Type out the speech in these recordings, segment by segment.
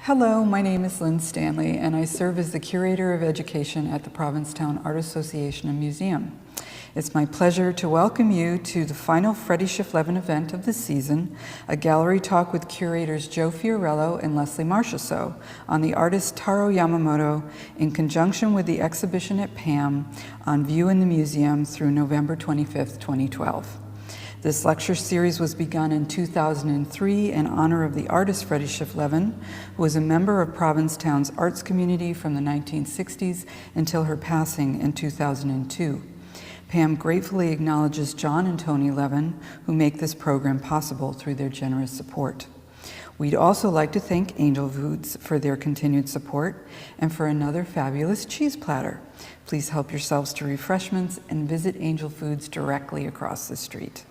Hello, my name is Lynn Stanley, and I serve as the Curator of Education at the Provincetown Art Association and Museum. It's my pleasure to welcome you to the final Freddie Schiff-Levin event of the season, a gallery talk with curators Joe Fiorello and Lesley Marchessault on the artist Taro Yamamoto in conjunction with the exhibition at PAAM on view in the museum through November 25th, 2012. This lecture series was begun in 2003 in honor of the artist Freddie Schiff-Levin, who was a member of Provincetown's arts community from the 1960s until her passing in 2002. PAAM gratefully acknowledges John and Tony Levin, who make this program possible through their generous support. We'd also like to thank Angel Foods for their continued support and for another fabulous cheese platter. Please help yourselves to refreshments and visit Angel Foods directly across the street.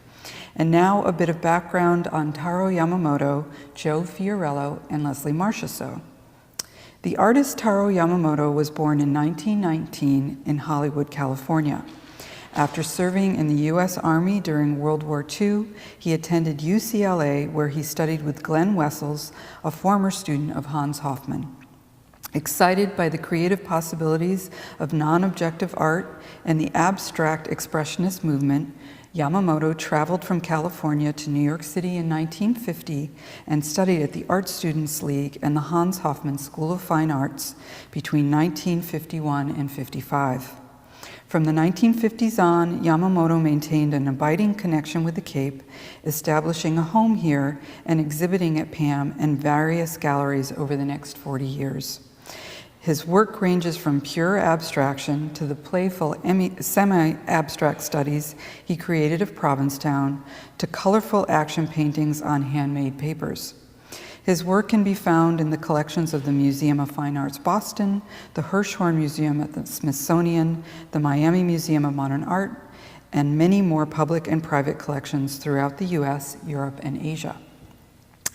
And now a bit of background on Taro Yamamoto, Joe Fiorello, and Lesley Marchessault. The artist Taro Yamamoto was born in 1919 in Hollywood, California. After serving in the U.S. Army during World War II, he attended UCLA, where he studied with Glenn Wessels, a former student of Hans Hofmann. Excited by the creative possibilities of non-objective art and the abstract expressionist movement, Yamamoto traveled from California to New York City in 1950 and studied at the Art Students League and the Hans Hofmann School of Fine Arts between 1951 and 55. From the 1950s on, Yamamoto maintained an abiding connection with the Cape, establishing a home here and exhibiting at PAAM and various galleries over the next 40 years. His work ranges from pure abstraction to the playful semi-abstract studies he created of Provincetown to colorful action paintings on handmade papers. His work can be found in the collections of the Museum of Fine Arts Boston, the Hirshhorn Museum at the Smithsonian, the Miami Museum of Modern Art, and many more public and private collections throughout the US, Europe, and Asia.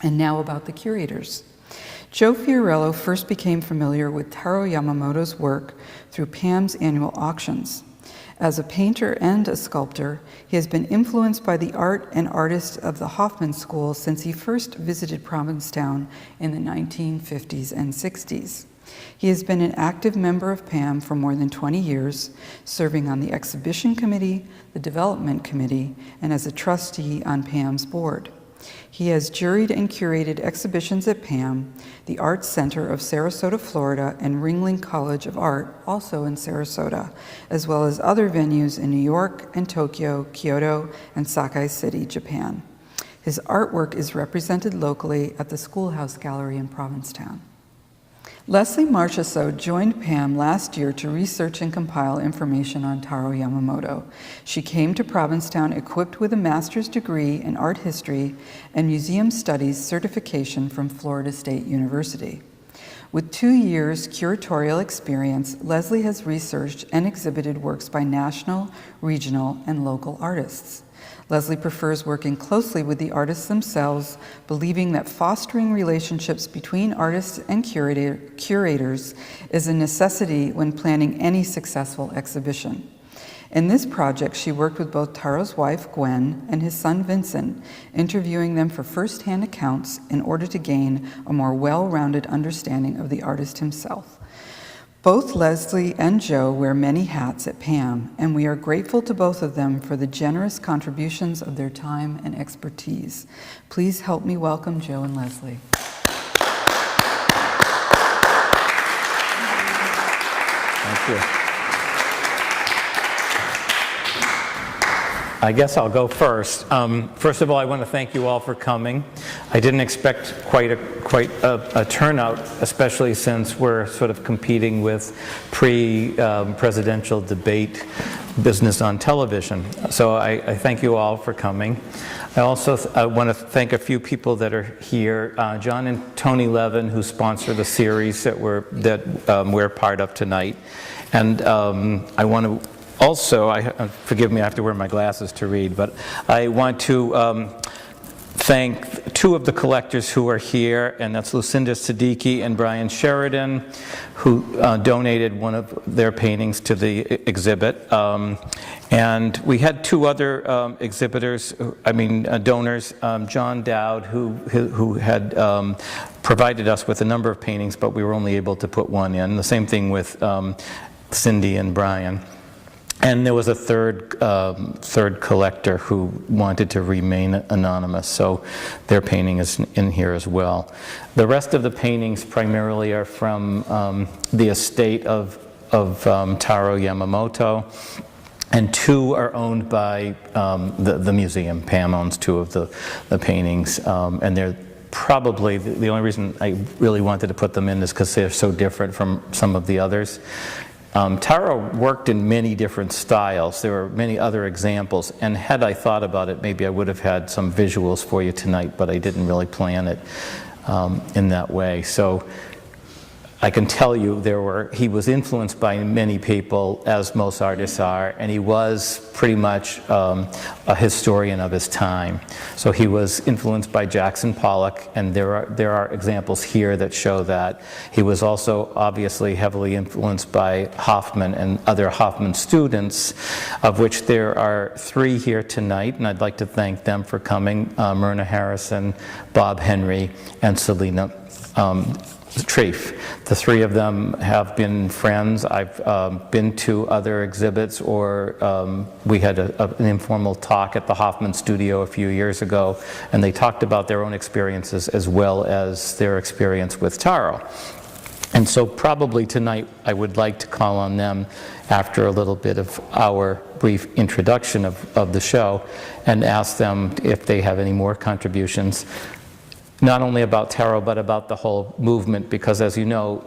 And now about the curators. Joe Fiorello first became familiar with Taro Yamamoto's work through PAAM's annual auctions. As a painter and a sculptor, he has been influenced by the art and artists of the Hofmann School since he first visited Provincetown in the 1950s and 60s. He has been an active member of PAAM for more than 20 years, serving on the exhibition committee, the development committee, and as a trustee on PAAM's board. He has juried and curated exhibitions at PAAM, the Arts Center of Sarasota, Florida, and Ringling College of Art, also in Sarasota, as well as other venues in New York and Tokyo, Kyoto, and Sakai City, Japan. His artwork is represented locally at the Schoolhouse Gallery in Provincetown. Lesley Marchessault joined PAAM last year to research and compile information on Taro Yamamoto. She came to Provincetown equipped with a master's degree in art history and museum studies certification from Florida State University. With 2 years curatorial experience, Lesley has researched and exhibited works by national, regional, and local artists. Lesley prefers working closely with the artists themselves, believing that fostering relationships between artists and curators is a necessity when planning any successful exhibition. In this project, she worked with both Taro's wife, Gwen, and his son, Vincent, interviewing them for first-hand accounts in order to gain a more well-rounded understanding of the artist himself. Both Lesley and Joe wear many hats at PAAM, and we are grateful to both of them for the generous contributions of their time and expertise. Please help me welcome Joe and Lesley. Thank you. I guess I'll go first. First of all, I want to thank you all for coming. I didn't expect quite a turnout, especially since we're sort of competing with pre-presidential debate business on television. So I thank you all for coming. I also want to thank a few people that are here. John and Tony Levin, who sponsor the series that we're part of tonight. And I want to also, forgive me, I have to wear my glasses to read, but I want to thank two of the collectors who are here, and that's Lucinda Siddiqui and Brian Sheridan, who donated one of their paintings to the exhibit. And we had two other exhibitors, donors, John Dowd, who had provided us with a number of paintings, but we were only able to put one in. The same thing with Cindy and Brian. And there was a third collector who wanted to remain anonymous, so their painting is in here as well. The rest of the paintings primarily are from the estate of Taro Yamamoto, and two are owned by the museum. PAAM owns two of the paintings, and they're probably, the only reason I really wanted to put them in is because they're so different from some of the others. Taro worked in many different styles. There were many other examples, and had I thought about it, maybe I would have had some visuals for you tonight, but I didn't really plan it in that way. So I can tell you he was influenced by many people, as most artists are, and he was pretty much a historian of his time. So he was influenced by Jackson Pollock, and there are examples here that show that. He was also obviously heavily influenced by Hofmann and other Hofmann students, of which there are three here tonight, and I'd like to thank them for coming: Myrna Harrison, Bob Henry, and Selena Treef. The three of them have been friends. I've been to other exhibits, or we had an informal talk at the Hofmann studio a few years ago, and they talked about their own experiences as well as their experience with Taro. And so probably tonight I would like to call on them after a little bit of our brief introduction of the show and ask them if they have any more contributions, not only about Taro, but about the whole movement, because as you know,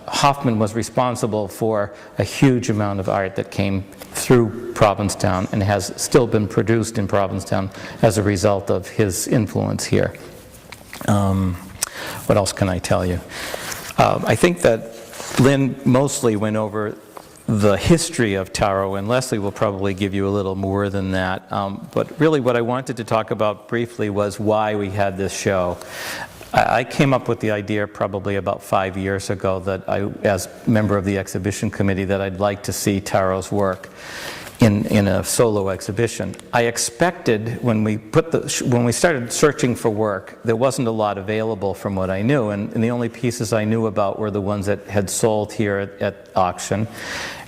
Hofmann was responsible for a huge amount of art that came through Provincetown and has still been produced in Provincetown as a result of his influence here. What else can I tell you? I think that Lynn mostly went over the history of Taro, and Lesley will probably give you a little more than that. But really what I wanted to talk about briefly was why we had this show. I came up with the idea probably about 5 years ago that as member of the exhibition committee, that I'd like to see Taro's work in a solo exhibition. I expected when we started searching for work, there wasn't a lot available from what I knew, and the only pieces I knew about were the ones that had sold here at auction.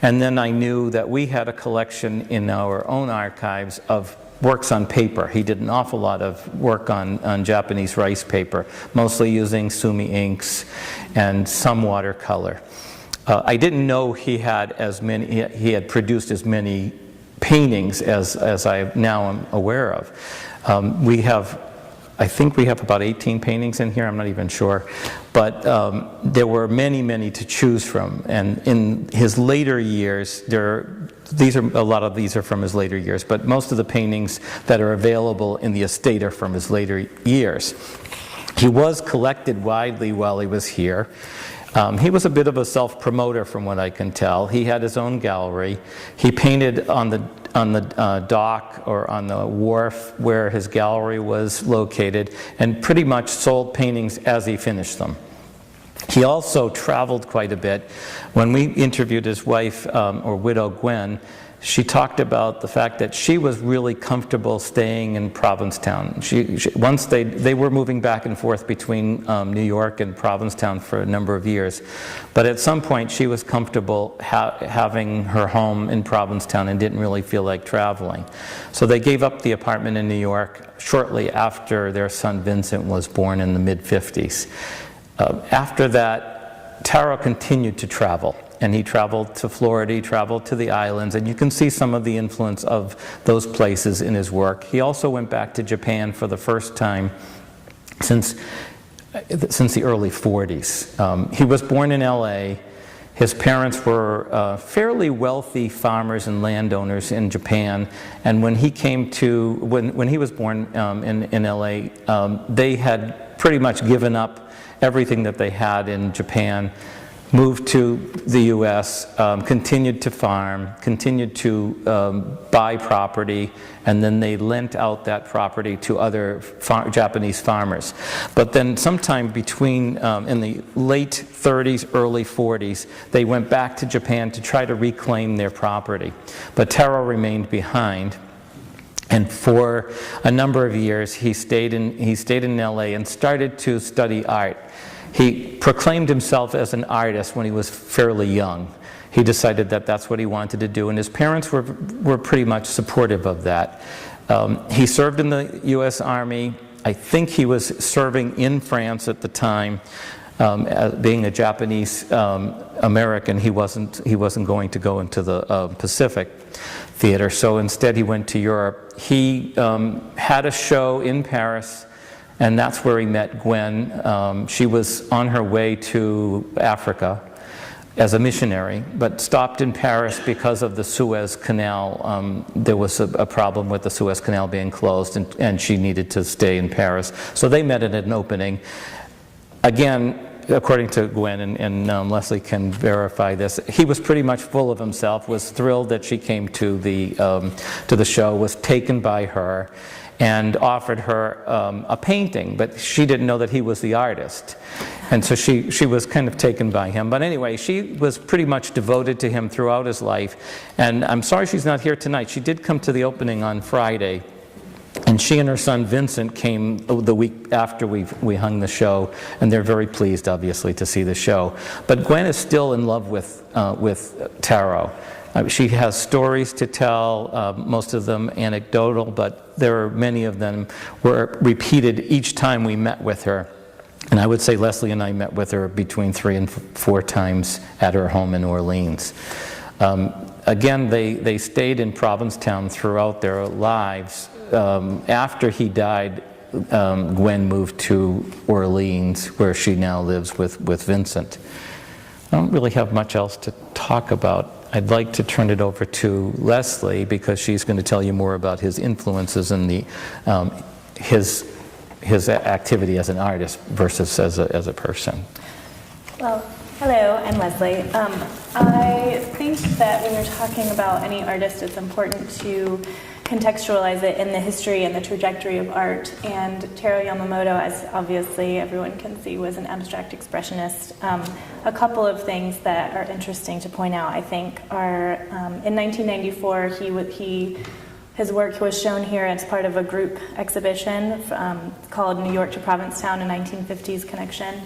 And then I knew that we had a collection in our own archives of works on paper. He did an awful lot of work on Japanese rice paper, mostly using sumi inks and some watercolor. I didn't know he had produced as many paintings as I now am aware of. I think we have about 18 paintings in here, I'm not even sure. But there were many, many to choose from. And in his later years, a lot of these are from his later years, but most of the paintings that are available in the estate are from his later years. He was collected widely while he was here. He was a bit of a self-promoter from what I can tell. He had his own gallery. He painted on the dock or on the wharf where his gallery was located, and pretty much sold paintings as he finished them. He also traveled quite a bit. When we interviewed his wife, or widow Gwen, she talked about the fact that she was really comfortable staying in Provincetown. Once they were moving back and forth between New York and Provincetown for a number of years, but at some point she was comfortable having her home in Provincetown and didn't really feel like traveling. So they gave up the apartment in New York shortly after their son Vincent was born in the mid-50s. After that, Taro continued to travel. And he traveled to Florida, he traveled to the islands, and you can see some of the influence of those places in his work. He also went back to Japan for the first time since the early 40s. He was born in LA. His parents were fairly wealthy farmers and landowners in Japan, and when he was born in LA, they had pretty much given up everything that they had in Japan, moved to the U.S., continued to farm, continued to buy property, and then they lent out that property to other Japanese farmers. But then sometime between, in the late 30s, early 40s, they went back to Japan to try to reclaim their property. But Taro remained behind. And for a number of years, he stayed in LA and started to study art. He proclaimed himself as an artist when he was fairly young. He decided that that's what he wanted to do, and his parents were pretty much supportive of that. He served in the U.S. Army. I think he was serving in France at the time. Being a Japanese American, he wasn't going to go into the Pacific Theater, so instead he went to Europe. He had a show in Paris, and that's where he met Gwen. She was on her way to Africa as a missionary, but stopped in Paris because of the Suez Canal. There was a problem with the Suez Canal being closed, and she needed to stay in Paris. So they met at an opening. Again, according to Gwen, and Lesley can verify this, he was pretty much full of himself, was thrilled that she came to the show, was taken by her, and offered her a painting, but she didn't know that he was the artist. And so she was kind of taken by him. But anyway, she was pretty much devoted to him throughout his life. And I'm sorry she's not here tonight. She did come to the opening on Friday. And she and her son Vincent came the week after we hung the show, and they're very pleased, obviously, to see the show. But Gwen is still in love with Taro. She has stories to tell, most of them anecdotal, but there are many of them were repeated each time we met with her. And I would say Lesley and I met with her between 3 and 4 times at her home in New Orleans. Again, they stayed in Provincetown throughout their lives. After he died, Gwen moved to Orleans, where she now lives with Vincent. I don't really have much else to talk about. I'd like to turn it over to Lesley, because she's going to tell you more about his influences and his activity as an artist versus as a person. Well, hello, I'm Lesley. I think that when you're talking about any artist, it's important to contextualize it in the history and the trajectory of art. And Taro Yamamoto, as obviously everyone can see, was an abstract expressionist. A couple of things that are interesting to point out, I think, are in 1994, his work was shown here as part of a group exhibition called New York to Provincetown, a 1950s connection.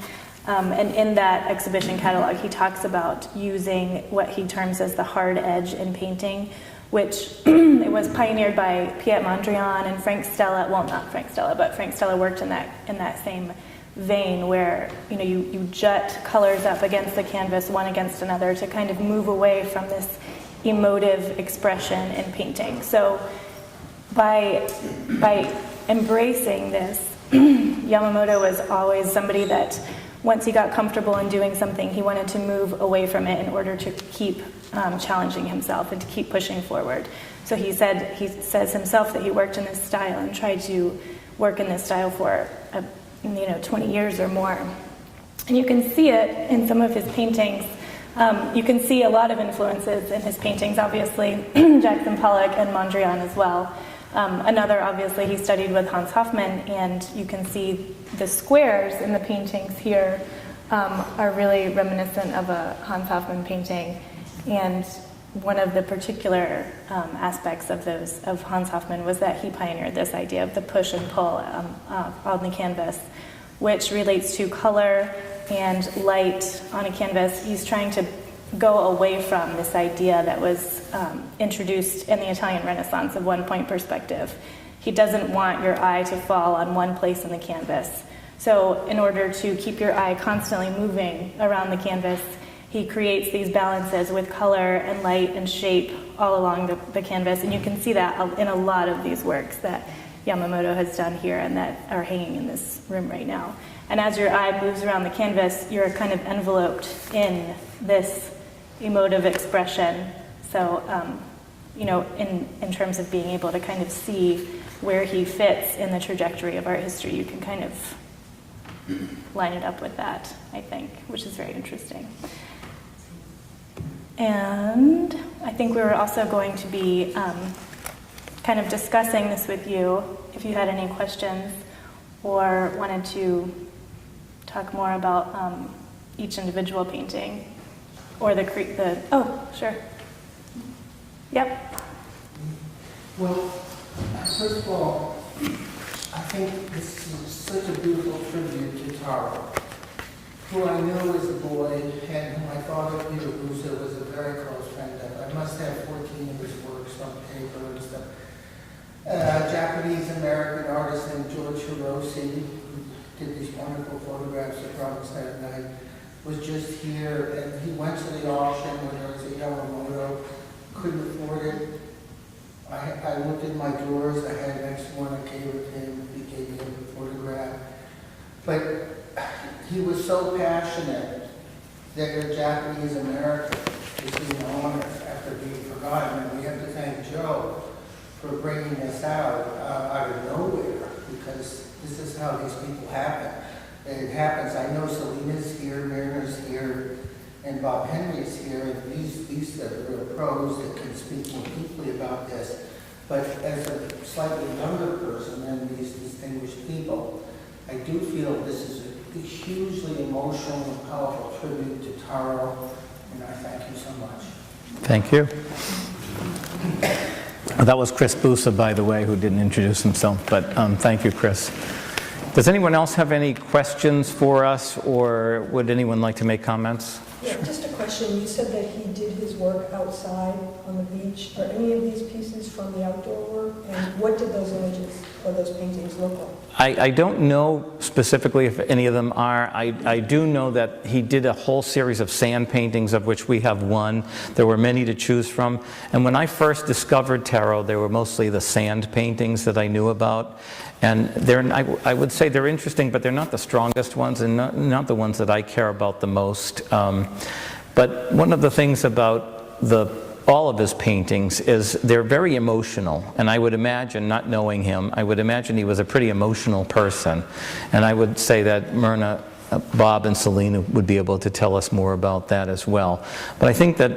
And in that exhibition catalog, he talks about using what he terms as the hard edge in painting, which it was pioneered by Piet Mondrian and Frank Stella. Well, not Frank Stella, but Frank Stella worked in that same vein, where you jut colors up against the canvas, one against another, to kind of move away from this emotive expression in painting. So by embracing this, Yamamoto was always somebody that once he got comfortable in doing something, he wanted to move away from it in order to keep challenging himself and to keep pushing forward. So he says himself that he worked in this style and tried to work in this style for 20 years or more. And you can see it in some of his paintings. You can see a lot of influences in his paintings, obviously, Jackson Pollock and Mondrian as well. Another, obviously, he studied with Hans Hofmann, and you can see the squares in the paintings here are really reminiscent of a Hans Hofmann painting. And one of the particular aspects of Hans Hofmann was that he pioneered this idea of the push and pull on the canvas, which relates to color and light on a canvas. He's trying to go away from this idea that was introduced in the Italian Renaissance of one-point perspective. He doesn't want your eye to fall on one place in the canvas. So in order to keep your eye constantly moving around the canvas, he creates these balances with color and light and shape all along the canvas. And you can see that in a lot of these works that Yamamoto has done here and that are hanging in this room right now. And as your eye moves around the canvas, you're kind of enveloped in this emotive expression. So, in terms of being able to kind of see where he fits in the trajectory of art history, you can kind of line it up with that, I think, which is very interesting. And I think we were also going to be kind of discussing this with you if you had any questions or wanted to talk more about each individual painting or oh, sure. Yep. Well, first of all, I think this is such a beautiful tribute to Taro, who I knew as a boy and who my father, Peter Busa, was a very close friend of. I must have 14 of his works on paper and stuff. Japanese-American artist named George Hiroshi, who did these wonderful photographs of Providence that night, was just here, and he went to the auction when there was a Yamamoto, couldn't afford it. I looked in my drawers, I had an extra one, I gave it to him, he gave me a photograph. But he was so passionate that a Japanese American is being honored after being forgotten, and we have to thank Joe for bringing this out of nowhere, because this is how these people happen. It happens. I know Selena's here, Mariner's here, and Bob Henry's here, and these are real pros that can speak more deeply about this. But as a slightly younger person than these distinguished people, I do feel this is a hugely emotional and powerful tribute to Taro, and I thank you so much. Thank you. That was Chris Busa, by the way, who didn't introduce himself, but thank you, Chris. Does anyone else have any questions for us, or would anyone like to make comments? Yeah, just a question. You said that he did his work outside on the beach. Are any of these pieces from the outdoor work? And what did those images or those paintings look like? I don't know specifically if any of them are. I do know that he did a whole series of sand paintings, of which we have one. There were many to choose from. And when I first discovered Taro, they were mostly the sand paintings that I knew about. And I would say they're interesting, but they're not the strongest ones and not the ones that I care about the most. But one of the things about all of his paintings is they're very emotional. And I would imagine, not knowing him, I would imagine he was a pretty emotional person. And I would say that Myrna, Bob, and Selena would be able to tell us more about that as well. But I think that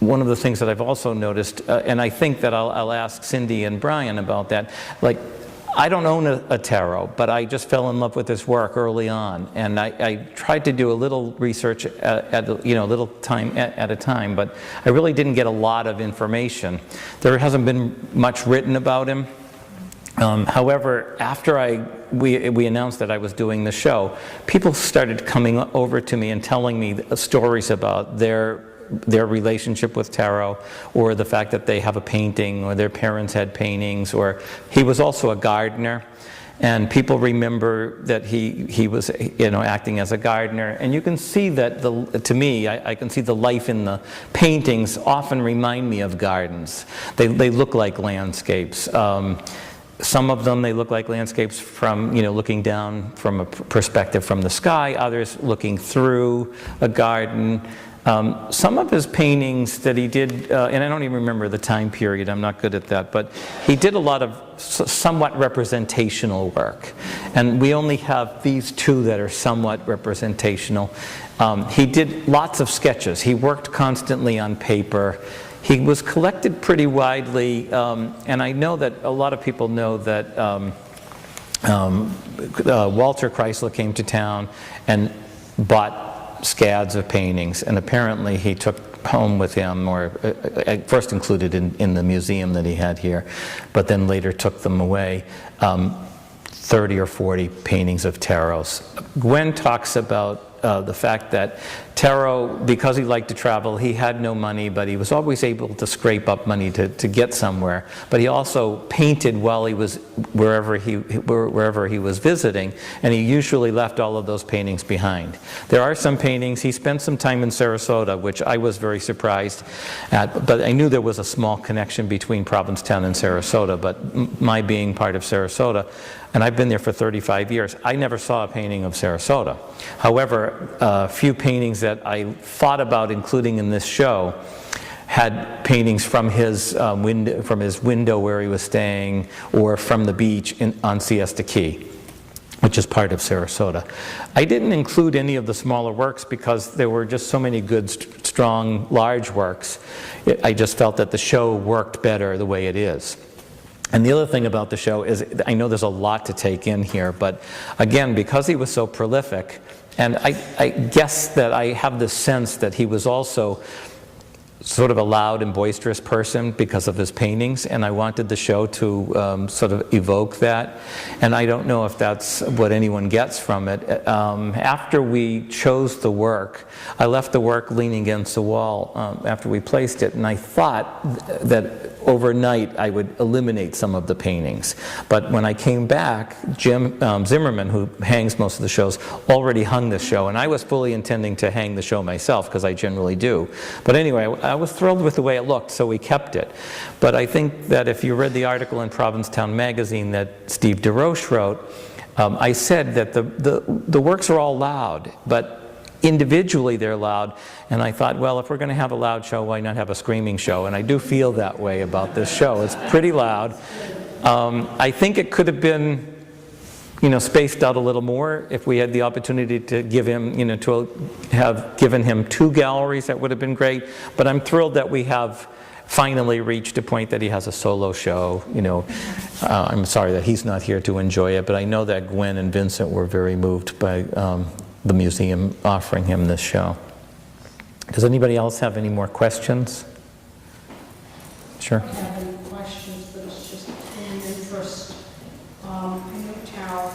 one of the things that I've also noticed, and I think that I'll ask Cindy and Brian about that, like, I don't own a Taro, but I just fell in love with his work early on, and I tried to do a little research at a little time at a time, but I really didn't get a lot of information. There hasn't been much written about him. However, after we announced that I was doing the show, people started coming over to me and telling me stories about their relationship with Taro, or the fact that they have a painting, or their parents had paintings, or he was also a gardener, and people remember that he was acting as a gardener. And you can see that to me I can see the life in the paintings often remind me of gardens. They look like landscapes. Some of them, they look like landscapes from, looking down from a perspective from the sky, others looking through a garden. Some of his paintings that he did, and I don't even remember the time period, I'm not good at that, but he did a lot of somewhat representational work. And we only have these two that are somewhat representational. He did lots of sketches. He worked constantly on paper. He was collected pretty widely, and I know that a lot of people know that Walter Chrysler came to town and bought scads of paintings, and apparently he took home with him, or first included in the museum that he had here, but then later took them away, 30 or 40 paintings of Taro's. Gwen talks about the fact that Taro, because he liked to travel, he had no money, but he was always able to scrape up money to get somewhere. But he also painted while he was wherever he was visiting, and he usually left all of those paintings behind. There are some paintings. He spent some time in Sarasota, which I was very surprised at, but I knew there was a small connection between Provincetown and Sarasota. But my being part of Sarasota, and I've been there for 35 years, I never saw a painting of Sarasota. However, a few paintings that I thought about including in this show had paintings from his window where he was staying, or from the beach on Siesta Key. which is part of Sarasota. I didn't include any of the smaller works because there were just so many good, strong, large works. I just felt that the show worked better the way it is. And the other thing about the show is, I know there's a lot to take in here, but again, because he was so prolific, and I guess that I have this sense that he was also sort of a loud and boisterous person because of his paintings, and I wanted the show to sort of evoke that. And I don't know if that's what anyone gets from it. After we chose the work, I left the work leaning against the wall after we placed it, and I thought that overnight I would eliminate some of the paintings. But when I came back, Jim Zimmerman, who hangs most of the shows, already hung the show, and I was fully intending to hang the show myself, because I generally do. But anyway, I was thrilled with the way it looked, so we kept it. But I think that if you read the article in Provincetown magazine that Steve DeRoche wrote, I said that the works are all loud, but individually they're loud, and I thought, well, if we're going to have a loud show, why not have a screaming show? And I do feel that way about this show. It's pretty loud. I think it could have been, spaced out a little more if we had the opportunity to give him, to have given him 2 galleries. That would have been great. But I'm thrilled that we have finally reached a point that he has a solo show. I'm sorry that he's not here to enjoy it, but I know that Gwen and Vincent were very moved by the museum offering him this show. Does anybody else have any more questions? Sure. I don't have any questions, but it's just in interest. I know Taro,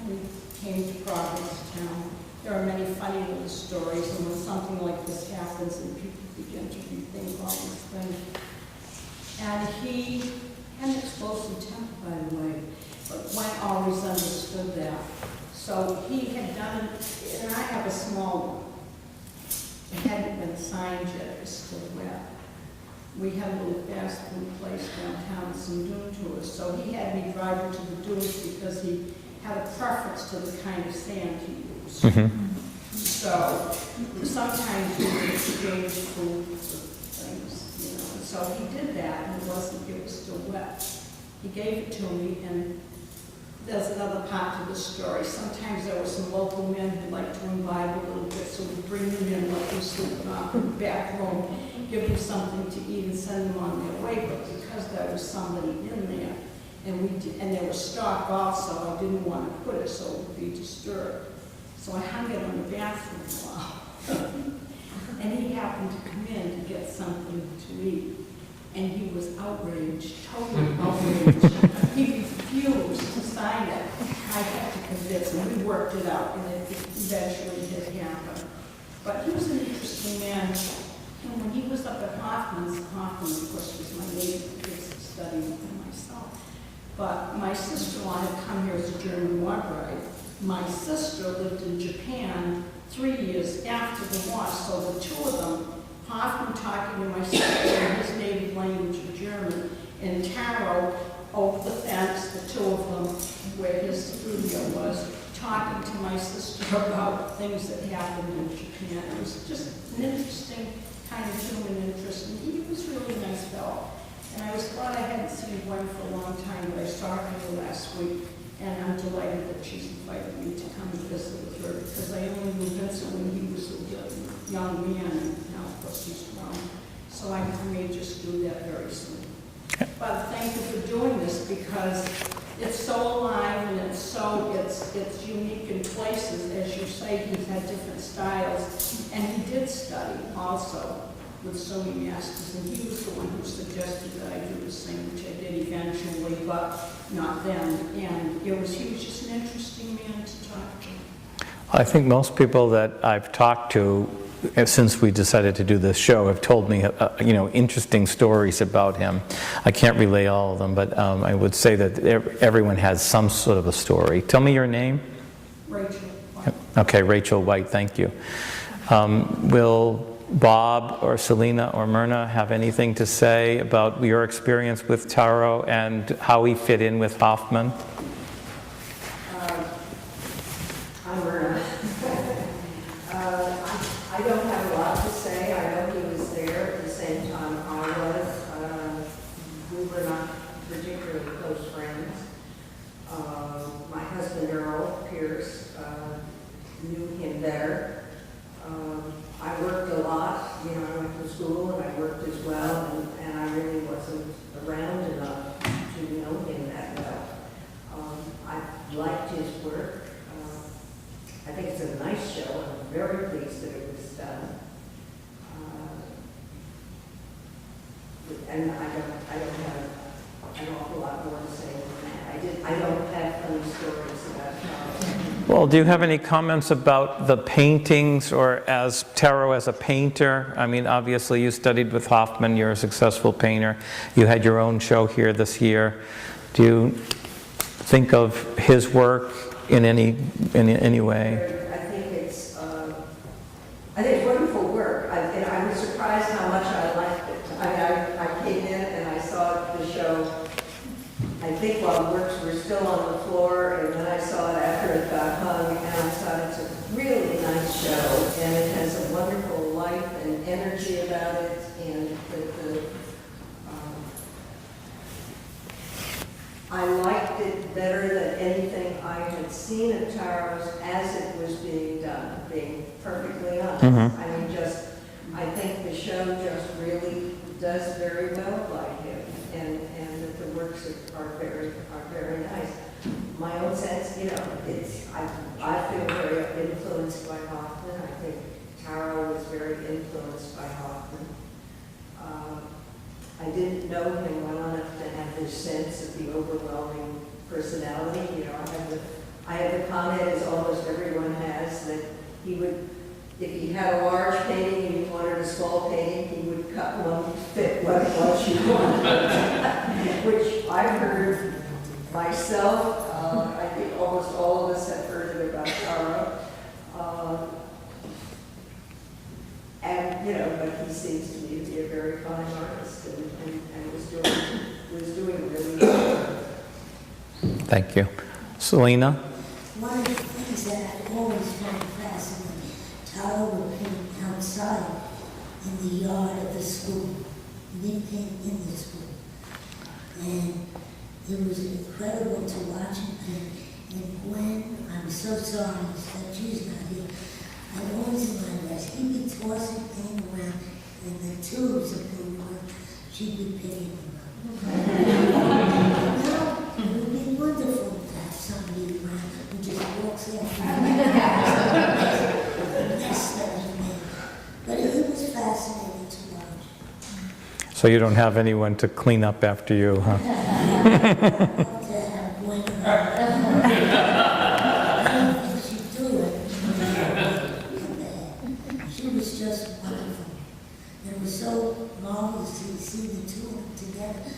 when we came to Provincetown, there are many funny little stories, and when something like this happens and people begin to rethink all these things. And he had an explosive temper, by the way, but Gwen always understood that. So he had done, and I have a small one. It hadn't been signed yet, it was still wet. We had a little fast food place downtown, some dune tours, so he had me drive her to the dunes because he had a preference to the kind of sand he used. Mm-hmm. So sometimes we would exchange food for things, and so he did that, and it was still wet. He gave it to me, and there's another part to the story. Sometimes there were some local men who liked to imbibe a little bit, so we'd bring them in, let them sleep in our back room, give them something to eat, and send them on their way. But because there was somebody in there, and there was stock also, I didn't want to put it so it would be disturbed. So I hung it on the bathroom wall. And he happened to come in to get something to eat. And he was outraged, totally outraged. He refused to sign it. I had to convince him. We worked it out, and it eventually did happen. But he was an interesting man. And when he was up at Hofmann, of course, was my native place of study with myself. But my sister-in-law had come here as a German war bride. My sister lived in Japan 3 years after the war, so the two of them, Hofmann talking to my sister in his native language of German, and Taro over the fence, the two of them, where his studio was, talking to my sister about things that happened in Japan. It was just an interesting kind of human interest, and he was really a nice fellow. And I was glad I hadn't seen Gwen for a long time, but I saw her last week, and I'm delighted that she's invited me to come and visit with her, because I only knew Vincent when he was a young man, and now of course he's grown. So I may just do that very soon. But thank you for doing this, because it's so alive and it's unique in places. As you say, he's had different styles, and he did study also with so many masters, and he was the one who suggested that I do the same, which I did eventually, but not then. And he was just an interesting man to talk to. I think most people that I've talked to since we decided to do this show have told me, interesting stories about him. I can't relay all of them, but I would say that everyone has some sort of a story. Tell me your name. Rachel White. Okay, Rachel White, thank you. Will Bob or Selena or Myrna have anything to say about your experience with Taro and how he fit in with Hofmann? I'm Myrna. I don't have a lot to say. I know he was there at the same time I was. We were not particularly close friends. My husband Earl very pleased that it was done. And I don't have an awful lot more to say than that. I don't have funny stories about Taro. Well, do you have any comments about the paintings or as Taro as a painter? I mean, obviously you studied with Hofmann, you're a successful painter. You had your own show here this year. Do you think of his work in any way? I think it's wonderful work. And I was surprised how much I liked it. I came in and I saw the show, I think while the works were still on the floor, and then I saw it after it got hung, and I thought it's a really nice show, and it has a wonderful life and energy about it, and I liked it better than anything I had seen of Taro's as it was being done, being perfectly honest. Mm-hmm. I mean, I think the show just really does very well by him, and that the works are very nice. My own sense, I feel very influenced by Hofmann. I think Taro was very influenced by Hofmann. I didn't know him well enough to have this sense of the overwhelming personality. I have the comment, as almost everyone has, that he would, if he had a large painting and he wanted a small painting, he would cut one to fit what you wanted, which I've heard myself. I think almost all of us have heard it about Taro. But he seems to me to be a very fine artist and was doing really well. Thank you. Selena? One of the things that I always found fascinating, Taro would paint outside in the yard of the school. He didn't paint in the school. And it was incredible to watch him paint. And when, I'm so sorry that she's not here, I'd always in my desk, he'd be tossing paint around, and the tubes of paint around, she'd be picking them up. It would be wonderful to have somebody around who just walks in. But it was fascinating to watch. So you don't have anyone to clean up after you, huh? She was just wonderful. It was so marvelous to see the two of them together,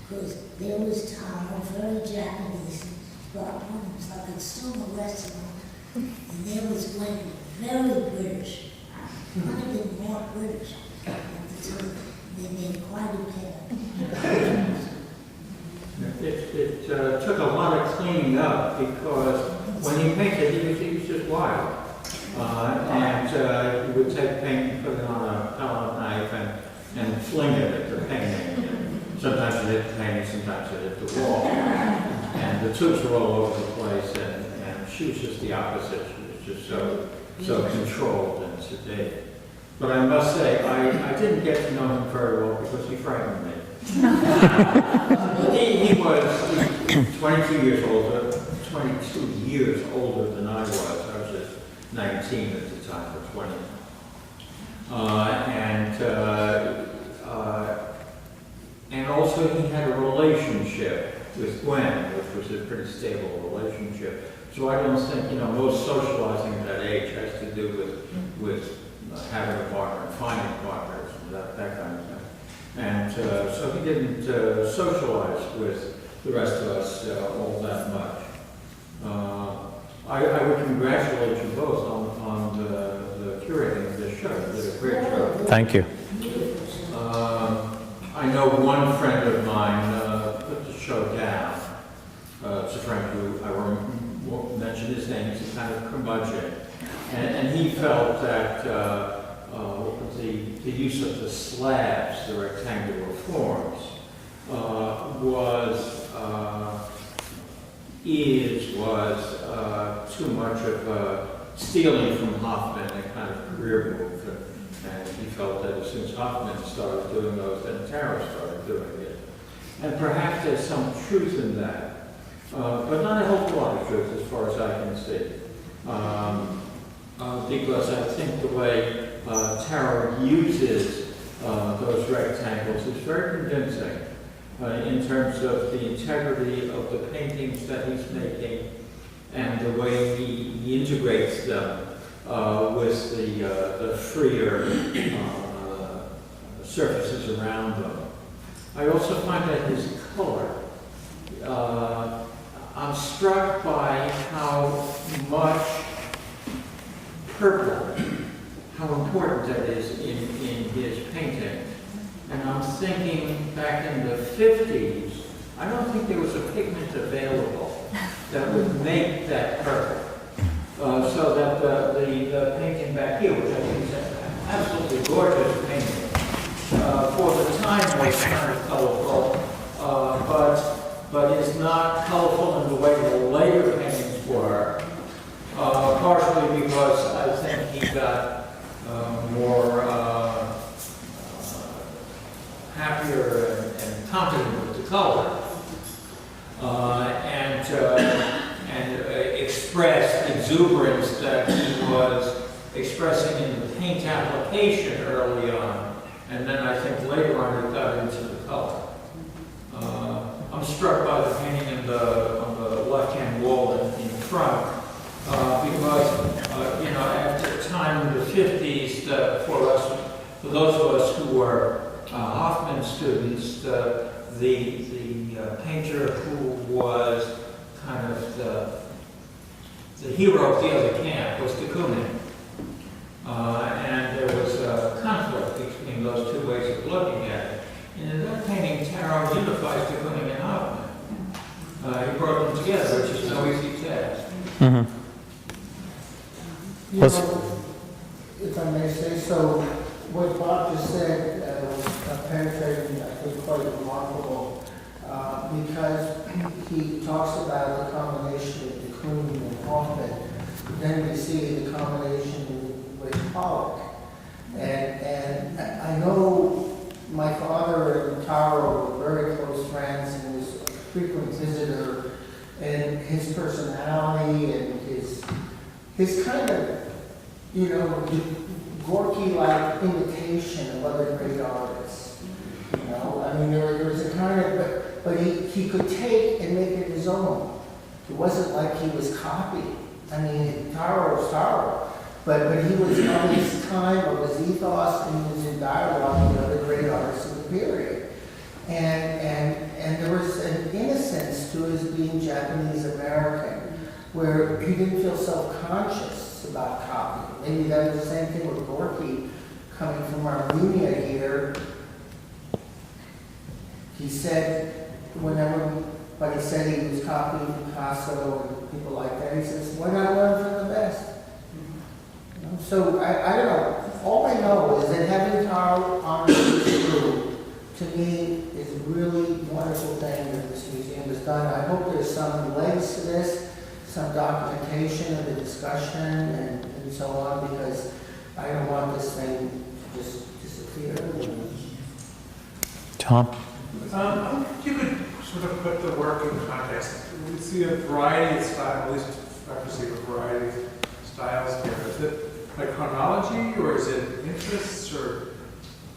because there was Taro, very Japanese, brought one, it was like a sumo wrestler, and there was Gwen, very British. Might have been more British at the time. They made quite a pair. It took a lot of cleaning up because when he painted, he was just wild. And he would take paint and put it on a palette knife and fling it at the painting. And sometimes it hit the painting, sometimes it hit the wall. And the tubes were all over the place, and she was just the opposite. She was just so controlled and sedate. But I must say, I didn't get to know him very well because he frightened me. He was 22 years older than I was. I was just 19 at the time, or 20. And also he had a relationship with Gwen, which was a pretty stable relationship. So I don't think, most socializing at that age has to do with having a partner and finding partners and that kind of thing. And so he didn't socialize with the rest of us all that much. I would congratulate you both on the curating of this show. You did a great job. Thank you. I know one friend of mine put the show down. It's a friend who I won't mention his name. He's a kind of curmudgeon. And he felt that the use of the slabs, the rectangular forms, was too much of stealing from Hofmann, a kind of career move. And he felt that as soon as Hofmann started doing those, then Taro started doing it. And perhaps there's some truth in that, but not a whole lot of truth as far as I can see. because I think the way Taro uses those rectangles is very convincing in terms of the integrity of the paintings that he's making and the way he integrates them with the freer surfaces around them. I also find that his color, I'm struck by how much purple, how important that is in his painting. And I'm thinking back in the 50s, I don't think there was a pigment available that would make that purple. So that the painting back here, which I think is an absolutely gorgeous painting, for the time was kind of colorful, but is not colorful in the way the later paintings were, partially because I think he got more happier and confident with the color, and expressed exuberance that he was expressing in the paint application early on, and then I think later on it got into the color. I'm struck by the painting on the left-hand wall in front, because you know, at the time in the 50s, for those of us who were Hofmann students, the painter who was kind of the hero of the other camp was de Kooning. And there was a conflict between those two ways of looking at it. And in that painting, Taro unifies de Kooning and Hofmann. He brought them together, which is no easy task. Mm-hmm. You know, if I may say so, what Bob just said was penetrating, I think, quite remarkable, because he talks about the combination of de Kooning and Hofmann. Then we see the combination with Pollock. And I know my father and Taro were very close friends and was a frequent visitor, and his personality and his kind of, you know, Gorky-like imitation of other great artists. You know, I mean, there was a kind of, but he could take and make it his own. It wasn't like he was copied. I mean, Taro was Taro, but he was of his time, of his ethos, and he was in dialogue with other great artists of the period. And there was an innocence to his being Japanese American, where he didn't feel self-conscious about copying. Maybe that was the same thing with Gorky coming from Armenia here. He said, whenever he said he was copying Picasso and people like that, he says, why not learn from the best? You know? So I don't know. All I know is that having Taro on this group, to me, is a really wonderful thing that this museum has done. I hope there's some legs to this, some documentation of the discussion and so on, because I don't want this thing to just disappear. Tom? If you could sort of put the work in context. We see a variety of styles, at least I perceive a variety of styles here. Is it by chronology, or is it interests, or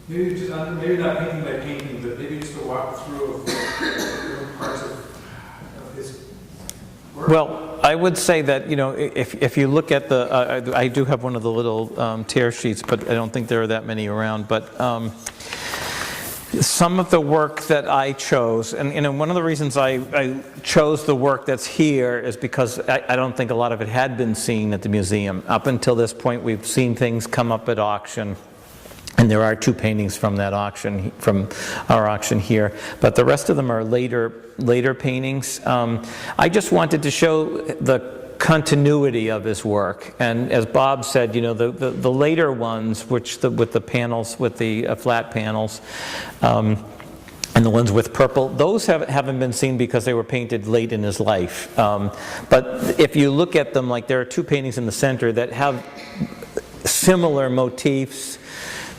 maybe just maybe not painting by painting, but maybe just a walk through of different parts of his work? Well, I would say that, you know, if you look at the, I do have one of the little tear sheets, but I don't think there are that many around, but some of the work that I chose, and you know, one of the reasons I chose the work that's here is because I don't think a lot of it had been seen at the museum. Up until this point, we've seen things come up at auction, and there are two paintings from that auction, from our auction here, but the rest of them are later paintings. I just wanted to show the continuity of his work, and as Bob said, you know, the later ones, with the panels, with the flat panels, and the ones with purple, those haven't been seen because they were painted late in his life. But if you look at them, like there are two paintings in the center that have similar motifs.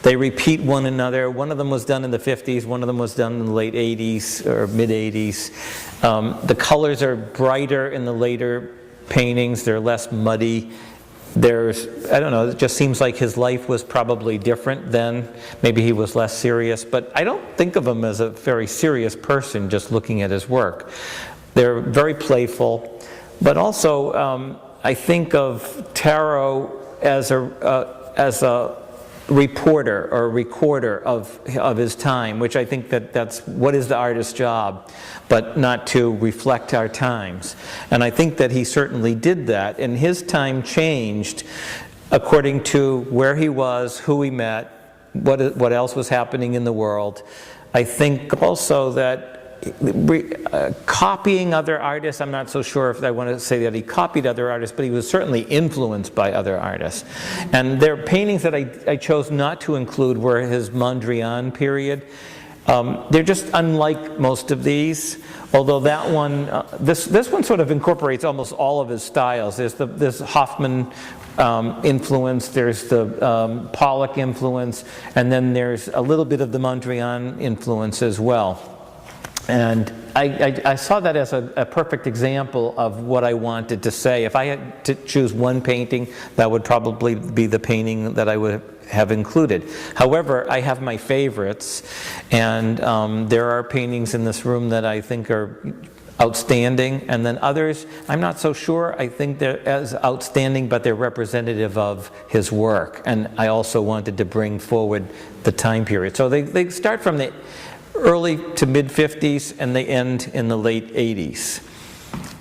They repeat one another. One of them was done in the 50s, one of them was done in the late 80s or mid 80s. The colors are brighter in the later paintings, they're less muddy. I don't know, it just seems like his life was probably different then. Maybe he was less serious, but I don't think of him as a very serious person just looking at his work. They're very playful, but also I think of Taro as a reporter or recorder of his time, which I think that's what is the artist's job, but not to reflect our times. And I think that he certainly did that, and his time changed according to where he was, who he met, what else was happening in the world. I think also that copying other artists, I'm not so sure if I want to say that he copied other artists, but he was certainly influenced by other artists. And there are paintings that I chose not to include were his Mondrian period. They're just unlike most of these, although that one, this one sort of incorporates almost all of his styles. There's Hofmann influence, there's the Pollock influence, and then there's a little bit of the Mondrian influence as well. And I saw that as a perfect example of what I wanted to say. If I had to choose one painting, that would probably be the painting that I would have included. However, I have my favorites, and there are paintings in this room that I think are outstanding, and then others, I'm not so sure. I think they're as outstanding, but they're representative of his work. And I also wanted to bring forward the time period. So they start from the early to mid-50s, and they end in the late 80s.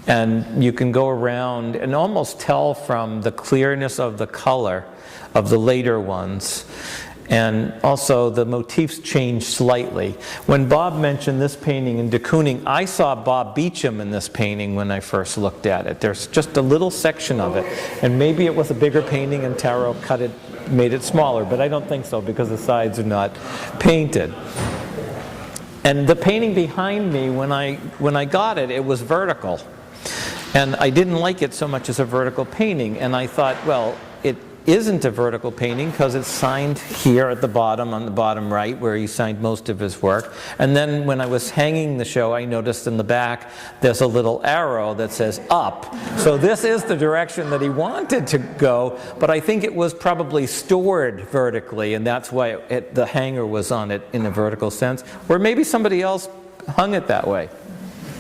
And you can go around and almost tell from the clearness of the color of the later ones. And also the motifs change slightly. When Bob mentioned this painting in de Kooning, I saw Bob Beecham in this painting when I first looked at it. There's just a little section of it. And maybe it was a bigger painting and Taro made it smaller, but I don't think so because the sides are not painted. And the painting behind me, when I got it, it was vertical. And I didn't like it so much as a vertical painting. And I thought, well, it isn't a vertical painting because it's signed here at the bottom, on the bottom right, where he signed most of his work. And then when I was hanging the show, I noticed in the back there's a little arrow that says up. So this is the direction that he wanted to go, but I think it was probably stored vertically, and that's why the hanger was on it in a vertical sense. Or maybe somebody else hung it that way.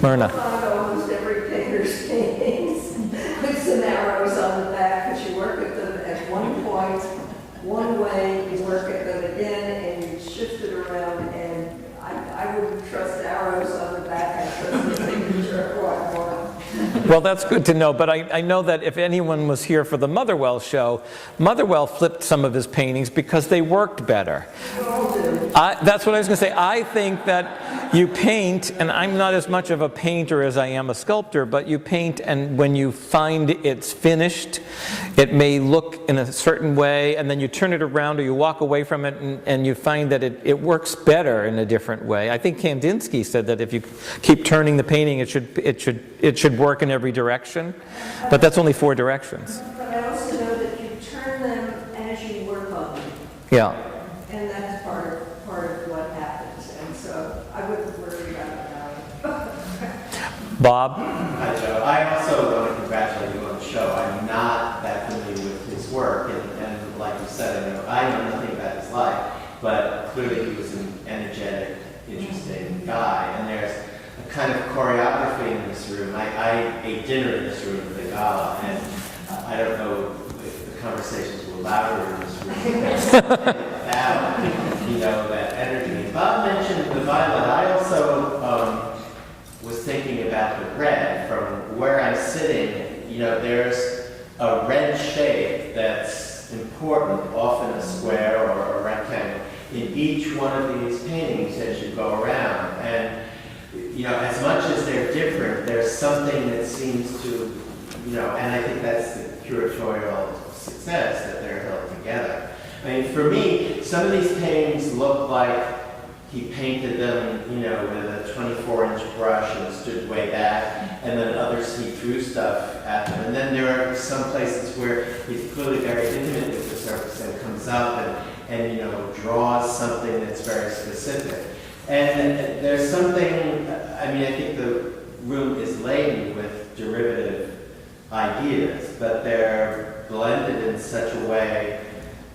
Myrna. Almost every painter's paintings with some arrows on the back, because you work at them at one point, one way, you work at them again, and you shift it around, and I wouldn't trust arrows on the back, I trust the signature quite more. Well, that's good to know, but I know that if anyone was here for the Motherwell show, Motherwell flipped some of his paintings because they worked better. That's what I was going to say. I think that you paint, and I'm not as much of a painter as I am a sculptor, but you paint, and when you find it's finished, it may look in a certain way, and then you turn it around or you walk away from it, and you find that it works better in a different way. I think Kandinsky said that if you keep turning the painting, it should work in every direction, but that's only 4 directions. But I also know that you turn them as you work on them. Yeah. And that's part of what happens, and so I wouldn't worry about it. Bob? Hi, Joe. I also want to congratulate you on the show. I'm not that familiar with his work, and like you said, I know nothing about his life, but clearly he was an energetic, interesting guy, and there's a kind of choreography in this room. I ate dinner in this room at the gala, and I don't know if the conversations were louder in this room about, that energy. Bob mentioned the violet. I also was thinking about the red. From where I'm sitting, there's a red shape that's important, often a square or a rectangle, in each one of these paintings as you go around. And as much as they're different, there's something that seems to, and I think that's the curatorial success, that they're held together. I mean, for me, some of these paintings look like he painted them, with a 24-inch brush and stood way back, and then others he drew stuff at them. And then there are some places where he's clearly very intimate with the surface and comes up and draws something that's very specific. And there's something, I think the room is laden with derivative ideas, but they're blended in such a way,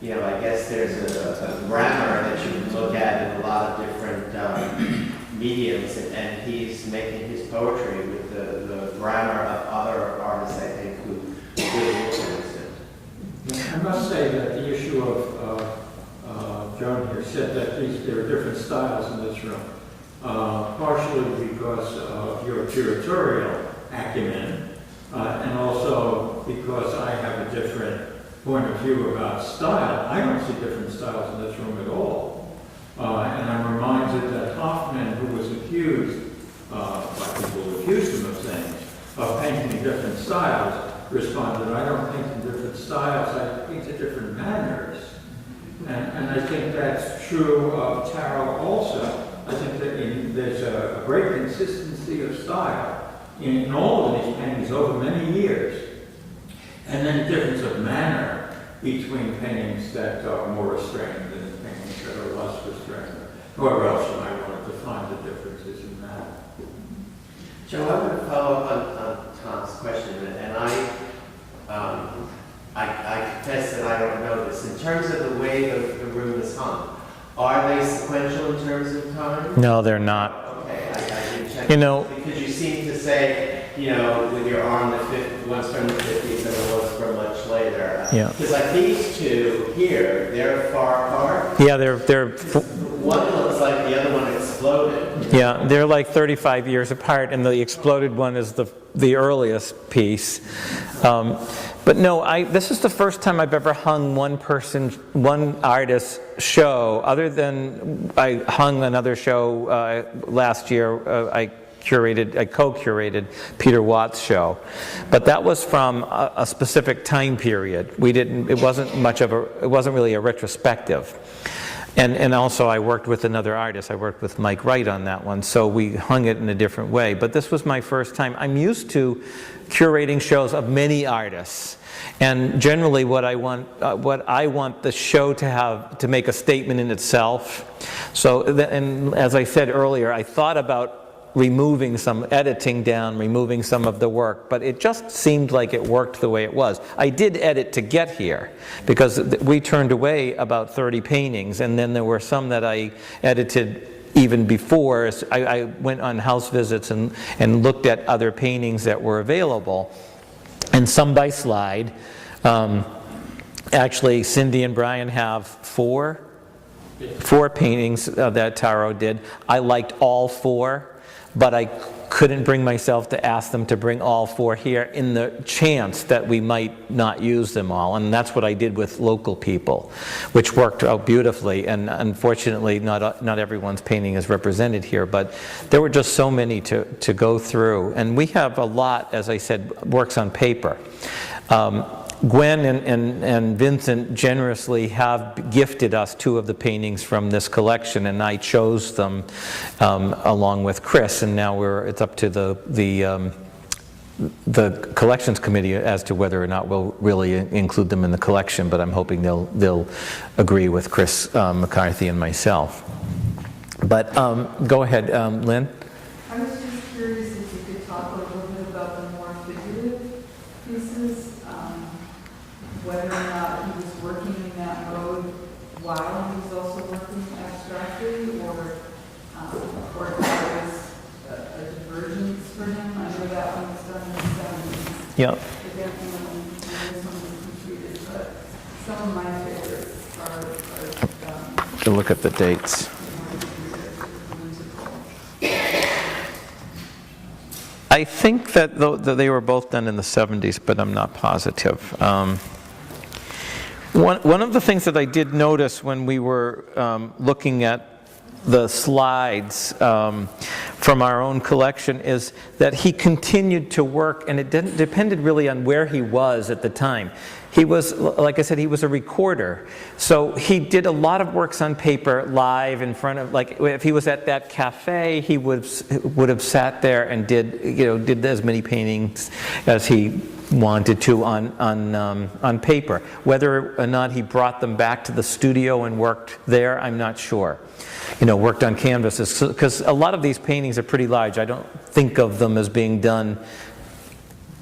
you know, I guess there's a grammar that you can look at in a lot of different mediums, and he's making his poetry with the grammar of other artists, I think, who really influenced it. I must say that the issue of John here said that there are different styles in this room, partially because of your curatorial acumen, and also because I have a different point of view about style. I don't see different styles in this room at all. And I'm reminded that Hofmann, who was accused, by people who accused him of things, of painting in different styles, responded, I don't paint in different styles, I paint in different manners. And I think that's true of Taro also. I think that there's a great consistency of style in all of these paintings over many years. And then a difference of manner between paintings that are more restrained and paintings that are less restrained. However else you might want to define the differences in that. Joe, I want to follow up on Tom's question, and I confess that I don't know this. In terms of the way the room is hung, are they sequential in terms of time? No, they're not. Okay, I didn't check. You know, because you seem to say, you know, with your arm, one's from the 50s and the one's from much later. Yeah. Because like these two here, they're far apart. yeah, they're One looks like the other one exploded. yeah, they're like 35 years apart, and the exploded one is the earliest piece. But no, this is the first time I've ever hung one artist's show, other than I hung another show last year. I co-curated Peter Watt's show, but that was from a specific time period. It wasn't really a retrospective. And also I worked with another artist. I worked with Mike Wright on that one, so we hung it in a different way. But this was my first time. I'm used to curating shows of many artists. And generally what I want the show to have, to make a statement in itself. So, and as I said earlier, I thought about editing down, removing some of the work, but it just seemed like it worked the way it was. I did edit to get here, because we turned away about 30 paintings, and then there were some that I edited even before. I went on house visits and looked at other paintings that were available, and some by slide. Actually, Cindy and Brian have four paintings that Taro did. I liked all four, but I couldn't bring myself to ask them to bring all four here in the chance that we might not use them all. And that's what I did with local people, which worked out beautifully. And unfortunately, not everyone's painting is represented here, but there were just so many to go through. And we have a lot, as I said, works on paper. Gwen and Vincent generously have gifted us two of the paintings from this collection, and I chose them along with Chris, and now it's up to the collections committee as to whether or not we'll really include them in the collection, but I'm hoping they'll agree with Chris McCarthy and myself. But go ahead, Lynn. I was just curious if you could talk a little bit about the more figurative pieces. Whether or not he was working in that mode while he was also working abstractly, or if there was a divergence for him. I know that one was done in the 70s. Yeah. The definitely this one was completed, but some of my favorites are To look at the dates. I think that they were both done in the 70s, but I'm not positive. One of the things that I did notice when we were looking at the slides from our own collection is that he continued to work, and it depended really on where he was at the time. He was, like I said, he was a recorder. So he did a lot of works on paper live in front of, like if he was at that cafe, he would have sat there and did as many paintings as he wanted to on paper. Whether or not he brought them back to the studio and worked there, I'm not sure. Worked on canvases, because a lot of these paintings are pretty large. I don't think of them as being done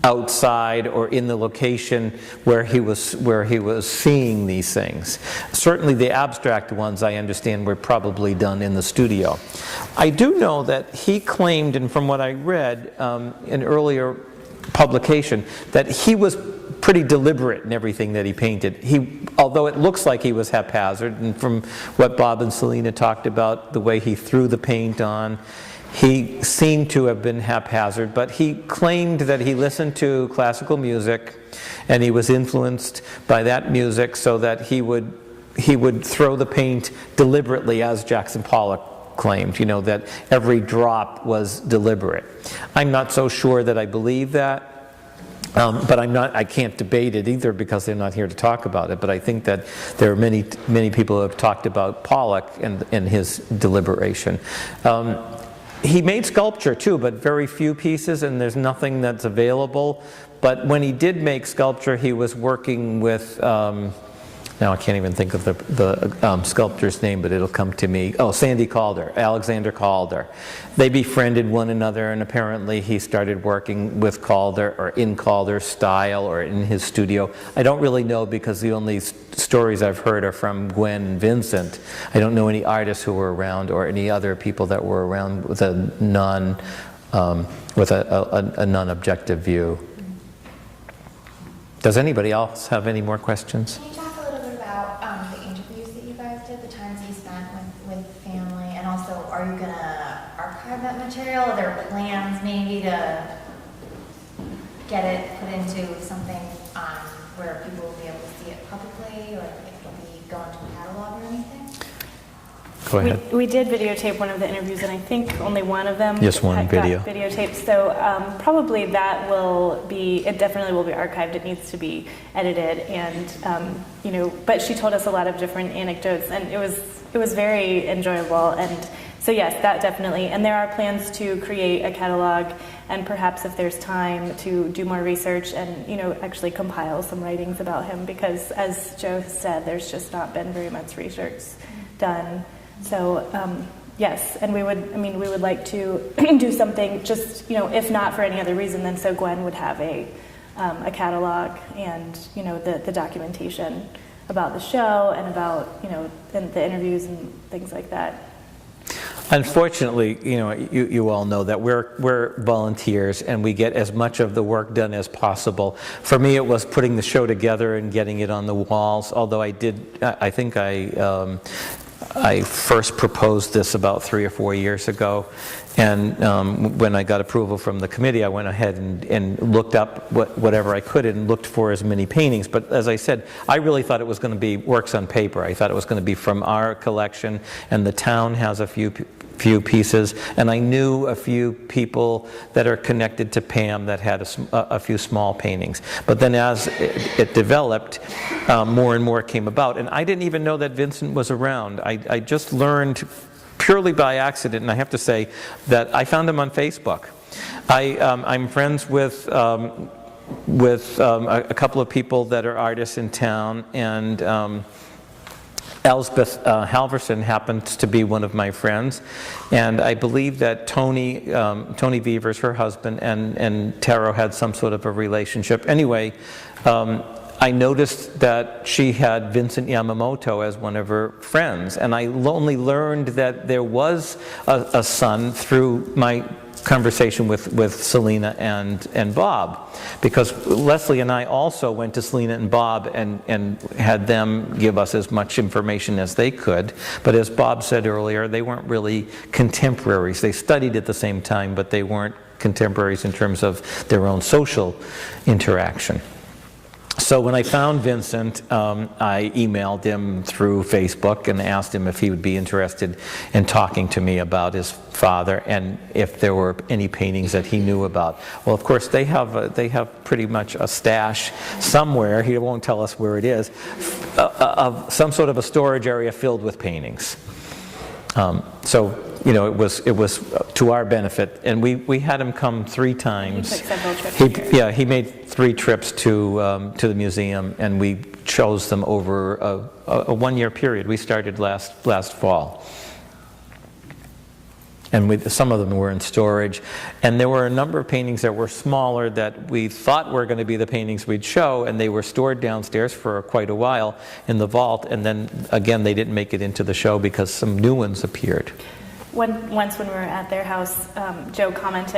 outside or in the location where he was seeing these things. Certainly the abstract ones, I understand, were probably done in the studio. I do know that he claimed, and from what I read in earlier publication, that he was pretty deliberate in everything that he painted. Although it looks like he was haphazard, and from what Bob and Selena talked about, the way he threw the paint on, he seemed to have been haphazard, but he claimed that he listened to classical music and he was influenced by that music, so that he would throw the paint deliberately, as Jackson Pollock claimed, you know, that every drop was deliberate. I'm not so sure that I believe that. But I can't debate it either, because they're not here to talk about it. But I think that there are many people who have talked about Pollock and his deliberation. He made sculpture too, but very few pieces, and there's nothing that's available. But when he did make sculpture, he was working with, now I can't even think of the sculptor's name, but it'll come to me. Oh, Sandy Calder, Alexander Calder. They befriended one another, and apparently he started working with Calder, or in Calder's style, or in his studio. I don't really know, because the only stories I've heard are from Gwen and Vincent. I don't know any artists who were around, or any other people that were around with a non-objective view. Does anybody else have any more questions? Can you talk a little bit about the interviews that you guys did, the times you spent with family, and also, are you going to archive that material? Are there plans maybe to get it put into something where people will be able to see it publicly, or it'll be going to a catalog or anything? Go ahead. We did videotape one of the interviews, and I think only one of them Just one video. got videotaped. So probably that will be, it definitely will be archived. It needs to be edited, and you know. But she told us a lot of different anecdotes, and it was very enjoyable. And so yes, that definitely. And there are plans to create a catalog, and perhaps if there's time to do more research and, you know, actually compile some writings about him, because as Joe said, there's just not been very much research done. So yes, and we would like to do something, just, you know, if not for any other reason, then so Gwen would have a catalog, and, you know, the documentation about the show, and about, you know, and the interviews and things like that. Unfortunately, you know, you all know that we're volunteers, and we get as much of the work done as possible. For me, it was putting the show together and getting it on the walls, although I think I first proposed this about 3 or 4 years ago, and when I got approval from the committee, I went ahead and looked up whatever I could and looked for as many paintings. But as I said, I really thought it was going to be works on paper. I thought it was going to be from our collection, and the town has a few pieces, and I knew a few people that are connected to PAAM that had a few small paintings. But then as it developed, more and more came about, and I didn't even know that Vincent was around. I just learned purely by accident, and I have to say that I found him on Facebook. I'm friends with a couple of people that are artists in town, and Elsbeth Halverson happens to be one of my friends, and I believe that Tony Vevers, her husband, and Taro had some sort of a relationship. Anyway, I noticed that she had Vincent Yamamoto as one of her friends, and I only learned that there was a son through my conversation with Selena and Bob, because Lesley and I also went to Selena and Bob and had them give us as much information as they could. But as Bob said earlier, they weren't really contemporaries. They studied at the same time, but they weren't contemporaries in terms of their own social interaction. So when I found Vincent, I emailed him through Facebook and asked him if he would be interested in talking to me about his father and if there were any paintings that he knew about. Well, of course, they have pretty much a stash somewhere, he won't tell us where it is, of some sort of a storage area filled with paintings. So, you know, it was to our benefit, and we had him come 3 times. He took several trips here. He made 3 trips to the museum, and we chose them over a 1-year period. We started last fall, and some of them were in storage. And there were a number of paintings that were smaller that we thought were going to be the paintings we'd show, and they were stored downstairs for quite a while in the vault, and then again they didn't make it into the show because some new ones appeared. Once when we were at their house, Joe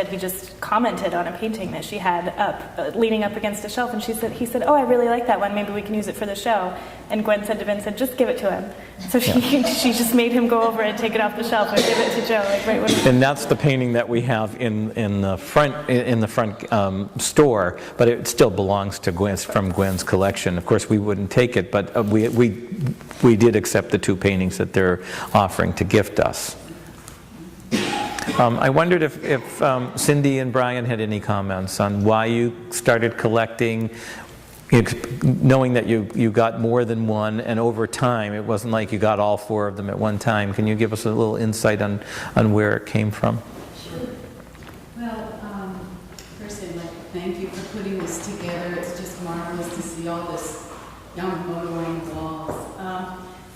he just commented on a painting that she had up, leaning up against a shelf, and he said, oh, I really like that one, maybe we can use it for the show. And Gwen said to Vincent, just give it to him. So she just made him go over and take it off the shelf and give it to Joe. Like right when And that's the painting that we have in the front store, but it still belongs to from Gwen's collection. Of course, we wouldn't take it, but we did accept the 2 paintings that they're offering to gift us. I wondered if Cindy and Brian had any comments on why you started collecting, knowing that you got more than one, and over time, it wasn't like you got all 4 of them at one time. Can you give us a little insight on where it came from? Sure. Well, first I'd like to thank you for putting this together. It's just marvelous to see all this Yamamoto on the walls.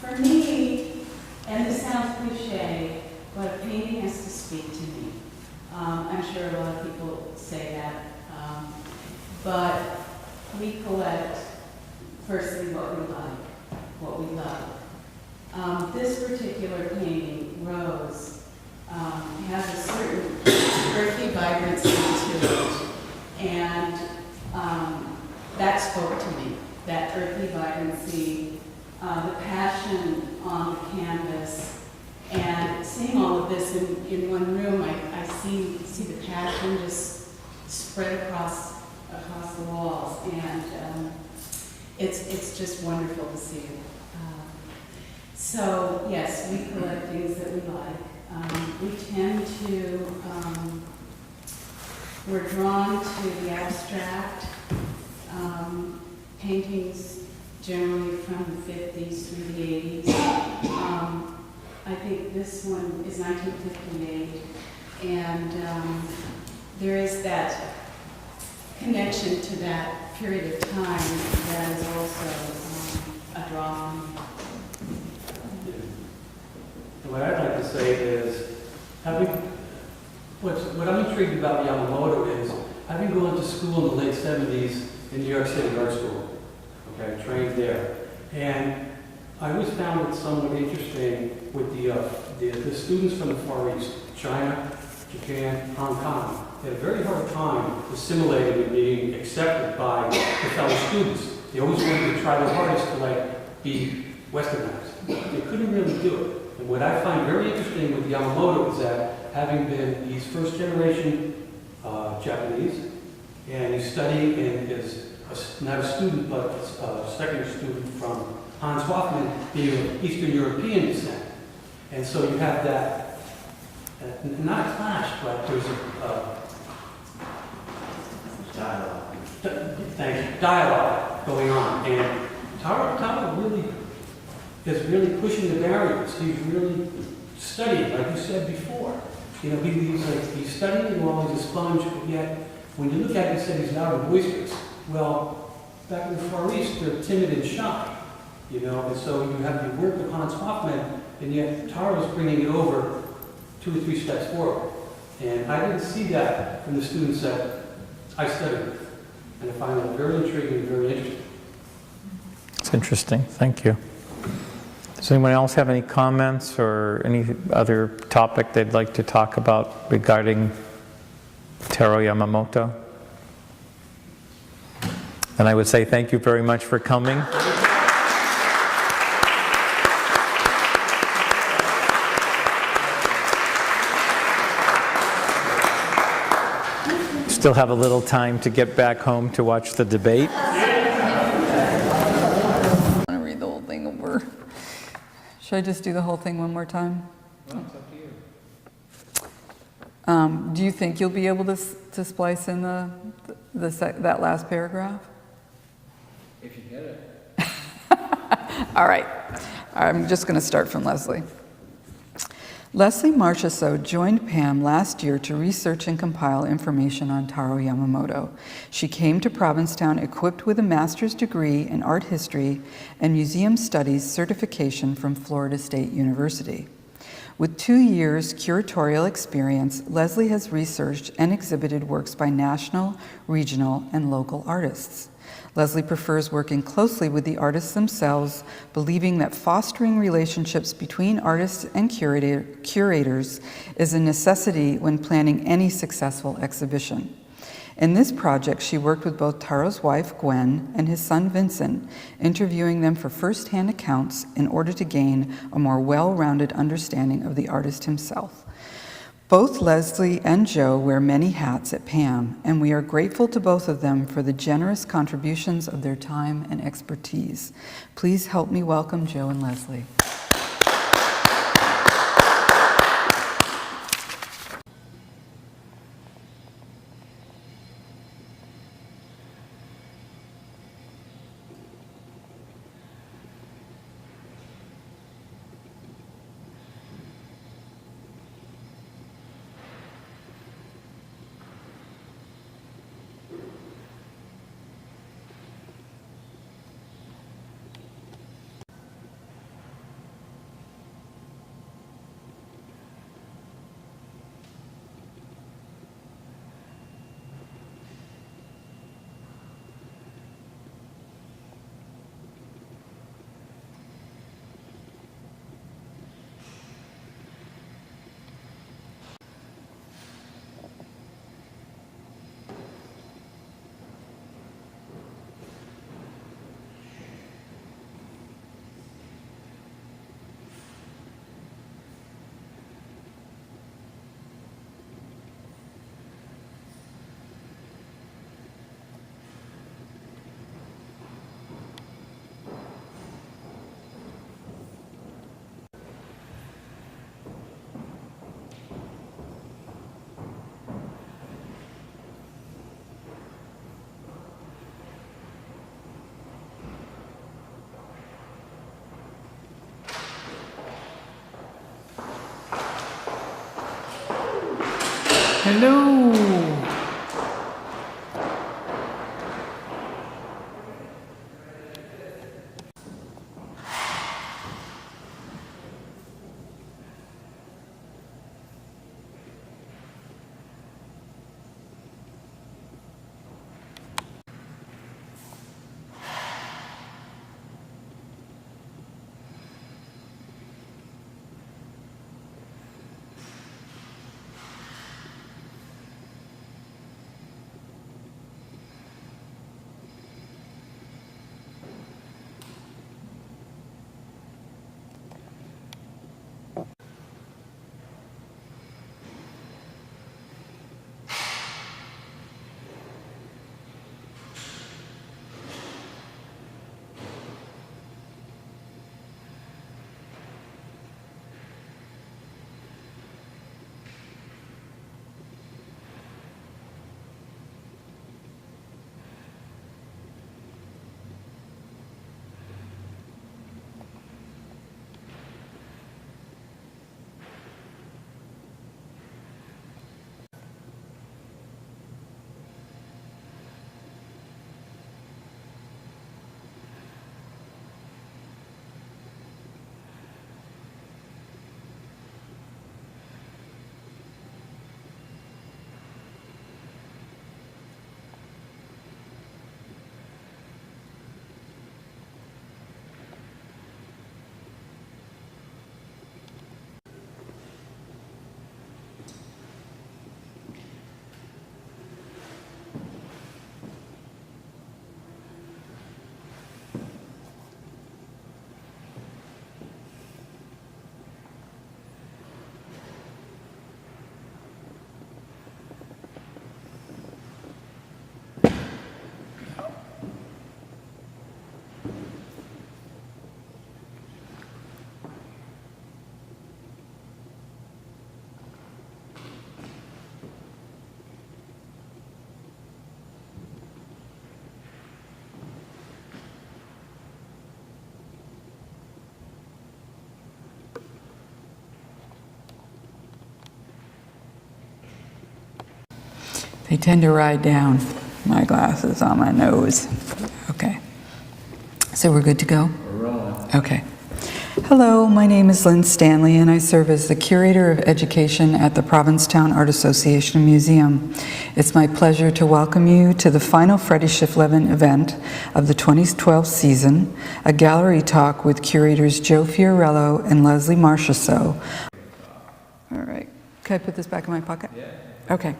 For me, and this sounds cliche, but a painting has to speak to me. I'm sure a lot of people say that. But we collect, firstly, what we like, what we love. This particular painting, Rose, has a certain earthy vibrancy to it. And that spoke to me, that earthy vibrancy, the passion on the canvas. And seeing all of this in one room, I see the passion just spread across the walls, and it's just wonderful to see it. So yes, we collect things that we like. We tend to we're drawn to the abstract paintings, generally from the 50s through the 80s. I think this one is 1958, and there is that connection to that period of time that is also a draw for me. What I'd like to say is, what I'm intrigued about Yamamoto is, having gone to school in the late 70s in New York City Art School, okay, trained there, and I always found it somewhat interesting with the students from the Far East, China, Japan, Hong Kong. They had a very hard time assimilating and being accepted by the fellow students. They always wanted to try their hardest to be Westernized. They couldn't really do it. And what I find very interesting with Yamamoto is that having been, he's first generation Japanese, and he's studying and is not a student, but a second student from Hans Hofmann, being of Eastern European descent. And so you have that, not a clash, but there's a dialogue going on. And Taro really is really pushing the barriers. He's really studying, like you said before. You know, he's studying while he's a sponge, but yet when you look at it, he said he's loud and boisterous. Well, back in the Far East, they're timid and shy. You know, and so you have the work of Hans Hofmann, and yet Taro's bringing it over 2 or 3 steps forward. And I didn't see that from the students that I studied with. And I find that very intriguing and very interesting. It's interesting. Thank you. Does anyone else have any comments or any other topic they'd like to talk about regarding Taro Yamamoto? And I would say thank you very much for coming. Still have a little time to get back home to watch the debate. I want to read the whole thing over. Should I just do the whole thing one more time? Well, it's up to you. Do you think you'll be able to splice in that last paragraph? If you get it. All right. I'm just going to start from Lesley. Lesley Marchessault joined PAAM last year to research and compile information on Taro Yamamoto. She came to Provincetown equipped with a master's degree in art history and museum studies certification from Florida State University. With 2 years curatorial experience, Lesley has researched and exhibited works by national, regional, and local artists. Lesley prefers working closely with the artists themselves, believing that fostering relationships between artists and curators is a necessity when planning any successful exhibition. In this project, she worked with both Taro's wife, Gwen, and his son, Vincent, interviewing them for first-hand accounts in order to gain a more well-rounded understanding of the artist himself. Both Lesley and Joe wear many hats at PAAM, and we are grateful to both of them for the generous contributions of their time and expertise. Please help me welcome Joe and Lesley. Hello. They tend to ride down. My glasses on my nose. Okay. So we're good to go? We're rolling. Okay. Hello, my name is Lynn Stanley, and I serve as the Curator of Education at the Provincetown Art Association Museum. It's my pleasure to welcome you to the final Freddie Schiff-Levin event of the 2012 season, a gallery talk with curators Joe Fiorello and Lesley Marchessault. All right, can I put this back in my pocket? Yeah. Okay.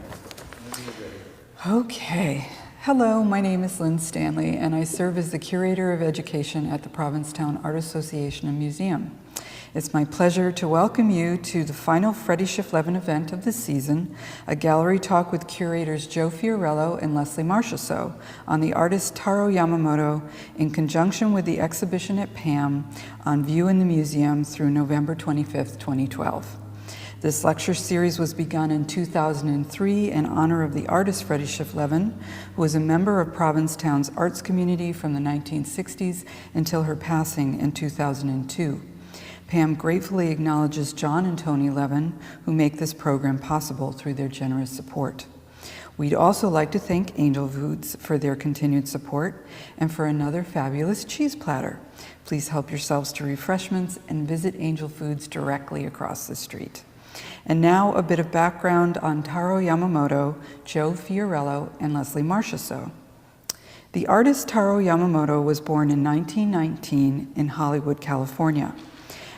Okay. Hello, my name is Lynn Stanley, and I serve as the Curator of Education at the Provincetown Art Association and Museum. It's my pleasure to welcome you to the final Freddie Schiff-Levin event of the season, a gallery talk with curators Joe Fiorello and Lesley Marchessault on the artist Taro Yamamoto in conjunction with the exhibition at PAAM on view in the museum through November 25th, 2012. This lecture series was begun in 2003 in honor of the artist Freddie Schiff-Levin, who was a member of Provincetown's arts community from the 1960s until her passing in 2002. PAAM gratefully acknowledges John and Tony Levin, who make this program possible through their generous support. We'd also like to thank Angel Foods for their continued support and for another fabulous cheese platter. Please help yourselves to refreshments and visit Angel Foods directly across the street. And now a bit of background on Taro Yamamoto, Joe Fiorello, and Lesley Marchessault. The artist Taro Yamamoto was born in 1919 in Hollywood, California.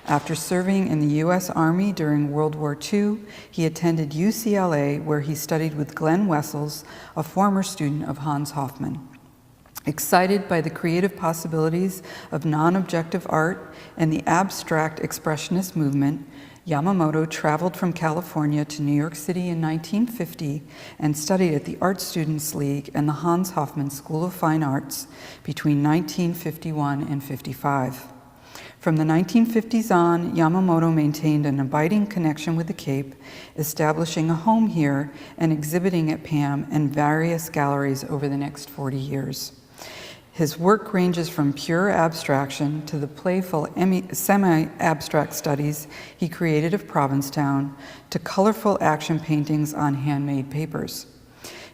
After serving in the U.S. Army during World War II, he attended UCLA, where he studied with Glenn Wessels, a former student of Hans Hofmann. Excited by the creative possibilities of non-objective art and the abstract expressionist movement, Yamamoto traveled from California to New York City in 1950 and studied at the Art Students League and the Hans Hofmann School of Fine Arts between 1951 and 55. From the 1950s on, Yamamoto maintained an abiding connection with the Cape, establishing a home here and exhibiting at PAAM and various galleries over the next 40 years. His work ranges from pure abstraction to the playful semi-abstract studies he created of Provincetown to colorful action paintings on handmade papers.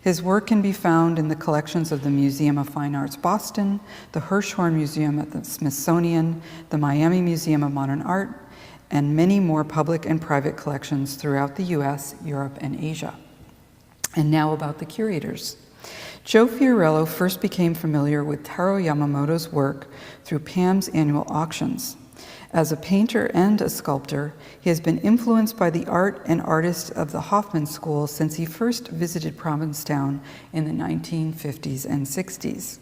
His work can be found in the collections of the Museum of Fine Arts Boston, the Hirshhorn Museum at the Smithsonian, the Miami Museum of Modern Art, and many more public and private collections throughout the US, Europe, and Asia. And now about the curators. Joe Fiorello first became familiar with Taro Yamamoto's work through PAAM's annual auctions. As a painter and a sculptor, he has been influenced by the art and artists of the Hofmann School since he first visited Provincetown in the 1950s and 60s.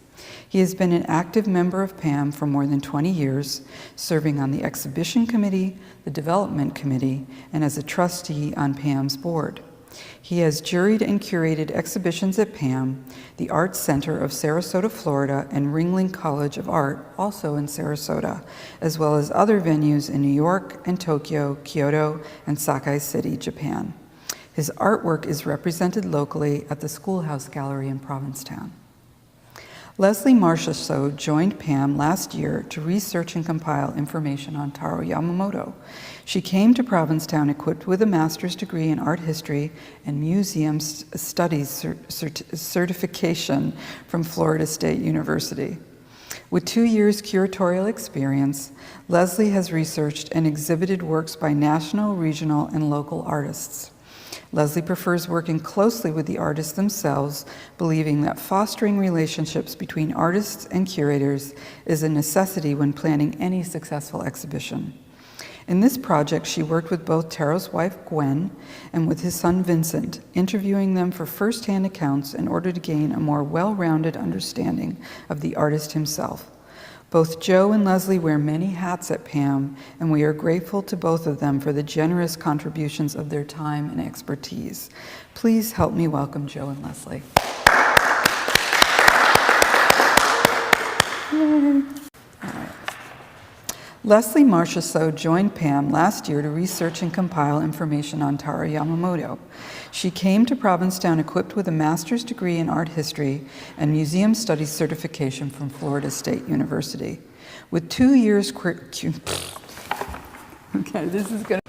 He has been an active member of PAAM for more than 20 years, serving on the exhibition committee, the development committee, and as a trustee on PAAM's board. He has juried and curated exhibitions at PAAM, the Arts Center of Sarasota, Florida, and Ringling College of Art, also in Sarasota, as well as other venues in New York and Tokyo, Kyoto, and Sakai City, Japan. His artwork is represented locally at the Schoolhouse Gallery in Provincetown. Lesley Marchessault joined PAAM last year to research and compile information on Taro Yamamoto. She came to Provincetown equipped with a master's degree in art history and museum studies certification from Florida State University. With 2 years curatorial experience, Lesley has researched and exhibited works by national, regional, and local artists. Lesley prefers working closely with the artists themselves, believing that fostering relationships between artists and curators is a necessity when planning any successful exhibition. In this project, she worked with both Taro's wife, Gwen, and with his son, Vincent, interviewing them for first-hand accounts in order to gain a more well-rounded understanding of the artist himself. Both Joe and Lesley wear many hats at PAAM, and we are grateful to both of them for the generous contributions of their time and expertise. Please help me welcome Joe and Lesley. Yay. All right. Lesley Marchessault joined PAAM last year to research and compile information on Taro Yamamoto. She came to Provincetown equipped with a master's degree in art history and museum studies certification from Florida State University. With 2 years, okay, this is going to